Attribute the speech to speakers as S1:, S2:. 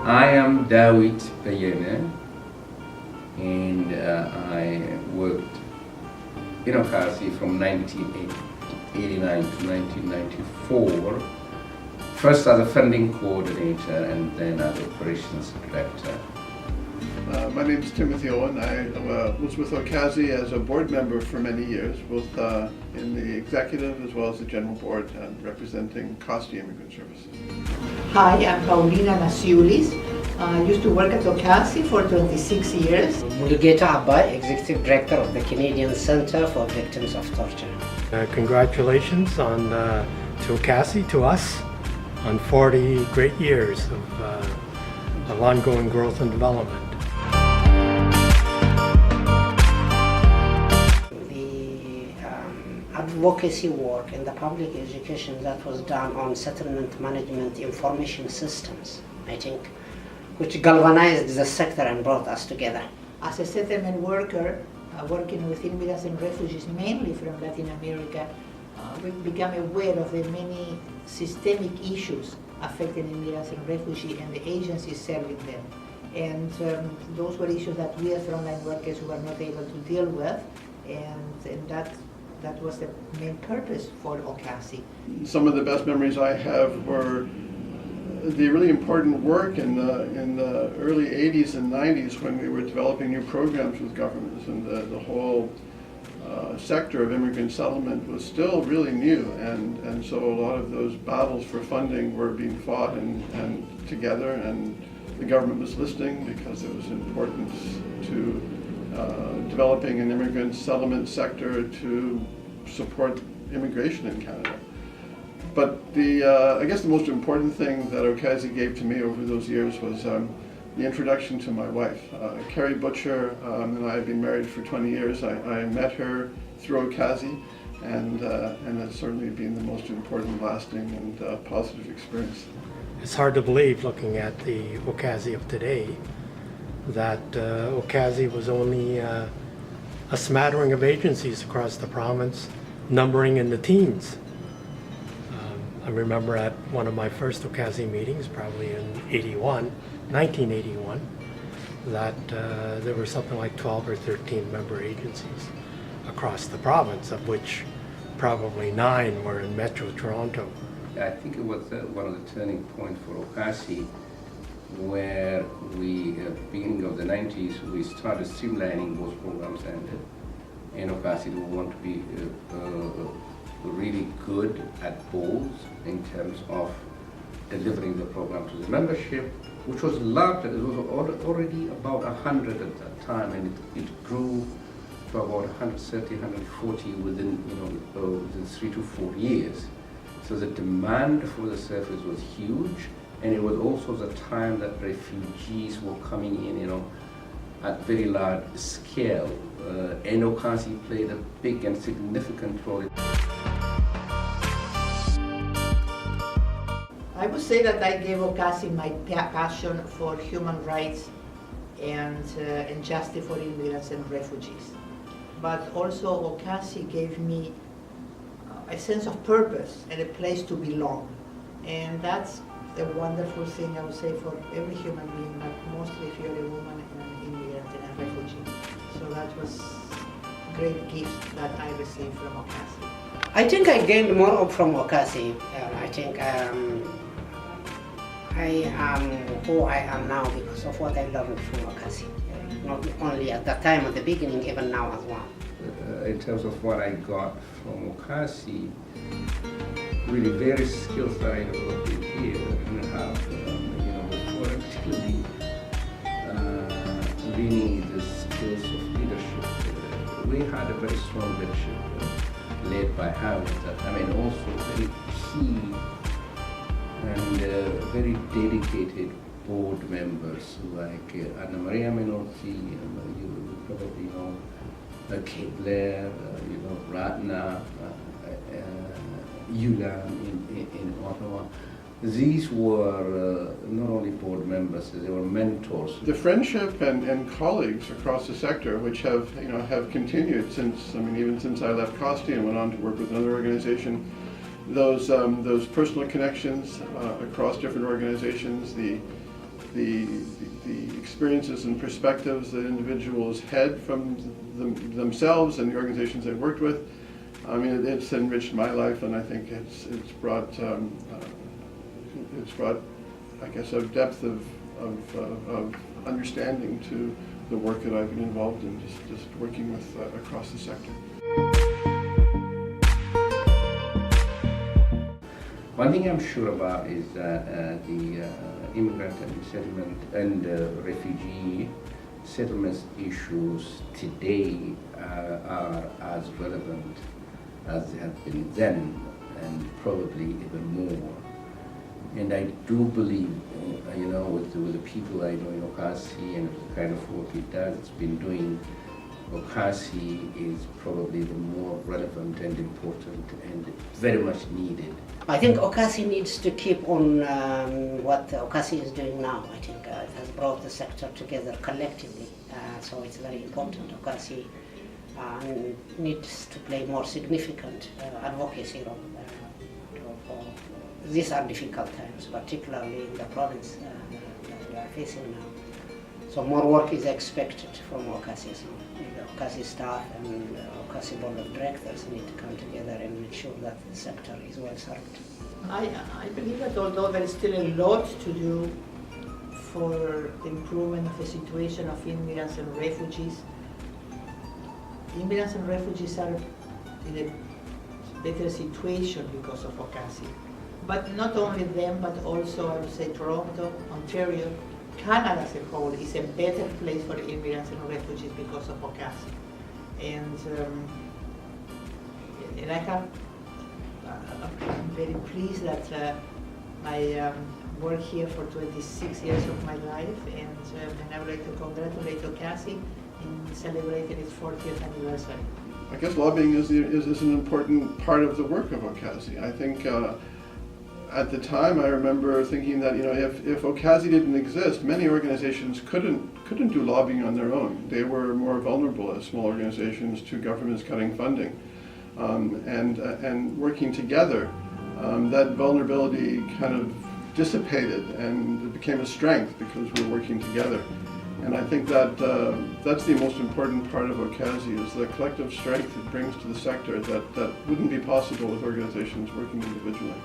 S1: I am David Payene, and I worked in OCASI from 1989 to 1994, first as a funding coordinator and then as operations director.
S2: My name is Timothy Owen. I was with OCASI as a board member for many years, both in the executive as well as the general board, representing COSTI Immigrant Services.
S3: Hi, I'm Paulina Nasiulis. I used to work at OCASI for 26 years.
S4: Mulugeta Abba, Executive Director of the Canadian Centre for Victims of Torture.
S5: Congratulations to OCASI, to us, on 40 great years of ongoing growth and development.
S4: Advocacy work and the public education that was done on settlement management information systems, I think, which galvanized the sector and brought us together.
S3: As a settlement worker, working with immigrants and refugees mainly from Latin America, we've become aware of the many systemic issues affecting immigrants and refugees and the agencies serving them. And those were issues that we as frontline workers were not able to deal with, and that was the main purpose for OCASI.
S2: Some of the best memories I have were the really important work in the early 80s and 90s when we were developing new programs with governments, and the whole sector of immigrant settlement was still really new, and so a lot of those battles for funding were being fought and together, and the government was listening because it was important to developing an immigrant settlement sector to support immigration in Canada. But I guess the most important thing that OCASI gave to me over those years was the introduction to my wife. Carrie Butcher and I have been married for 20 years. I met her through OCASI, and it's certainly been the most important, lasting, and positive experience.
S5: It's hard to believe, looking at the OCASI of today, that OCASI was only a smattering of agencies across the province, numbering in the teens. I remember at one of my first OCASI meetings, probably in 1981, that there were something like 12 or 13 member agencies across the province, of which probably 9 were in Metro Toronto.
S1: I think it was one of the turning points for OCASI, where we, at the beginning of the 90s, we started streamlining those programs, and OCASI would want to be really good at both in terms of delivering the program to the membership, which was large. It was already about 100 at that time, and it grew to about 130, 140 within, within 3 to 4 years. So the demand for the service was huge, and it was also the time that refugees were coming in, at very large scale, and OCASI played a big and significant role.
S3: I would say that I gave OCASI my passion for human rights and justice for immigrants and refugees. But also OCASI gave me a sense of purpose and a place to belong. And that's a wonderful thing, I would say, for every human being, but mostly if you're a woman and an immigrant and a refugee. So that was a great gift that I received from OCASI.
S4: I think I gained more from OCASI. I think I am who I am now because of what I learned from OCASI. Not only at that time, at the beginning, even now as well.
S1: In terms of what I got from OCASI, really various skills that I developed here and have, before, particularly really the skills of leadership. We had a very strong leadership led by Howard. Also very key and very dedicated board members like Anna Maria Menotti, you probably know, Kate Blair, Ratna, Yulan in Ottawa. These were not only board members, they were mentors.
S2: The friendship and colleagues across the sector, which have continued since, even since I left COSTI and went on to work with another organization, those personal connections across different organizations, the the experiences and perspectives that individuals had from themselves and the organizations they worked with. I mean, it's enriched my life, and I think it's brought, I guess, a depth of understanding to the work that I've been involved in, just working with across the sector.
S1: One thing I'm sure about is that the immigrant and settlement and refugee settlements issues today are as relevant as they have been then, and probably even more. And I do believe, with the people I know in OCASI and the kind of work it's been doing, OCASI is probably the more relevant and important and very much needed.
S4: I think OCASI needs to keep on what OCASI is doing now. I think it has brought the sector together collectively, so it's very important. OCASI needs to play more significant advocacy role. These are difficult times, particularly in the province that we are facing now. So more work is expected from OCASI. So the OCASI staff and the OCASI board of directors need to come together and make sure that the sector is well served.
S3: I believe that although there is still a lot to do for the improvement of the situation of immigrants and refugees are in a better situation because of OCASI. But not only them, but also, I would say, Toronto, Ontario, Canada as a whole is a better place for immigrants and refugees because of OCASI. And I'm very pleased that I worked here for 26 years of my life, and I would like to congratulate OCASI in celebrating its 40th anniversary.
S2: I guess lobbying is an important part of the work of OCASI. I think at the time I remember thinking that if OCASI didn't exist, many organizations couldn't do lobbying on their own. They were more vulnerable as small organizations to governments cutting funding, and working together, that vulnerability kind of dissipated and it became a strength because we're working together. And I think that that's the most important part of OCASI, is the collective strength it brings to the sector that wouldn't be possible with organizations working individually.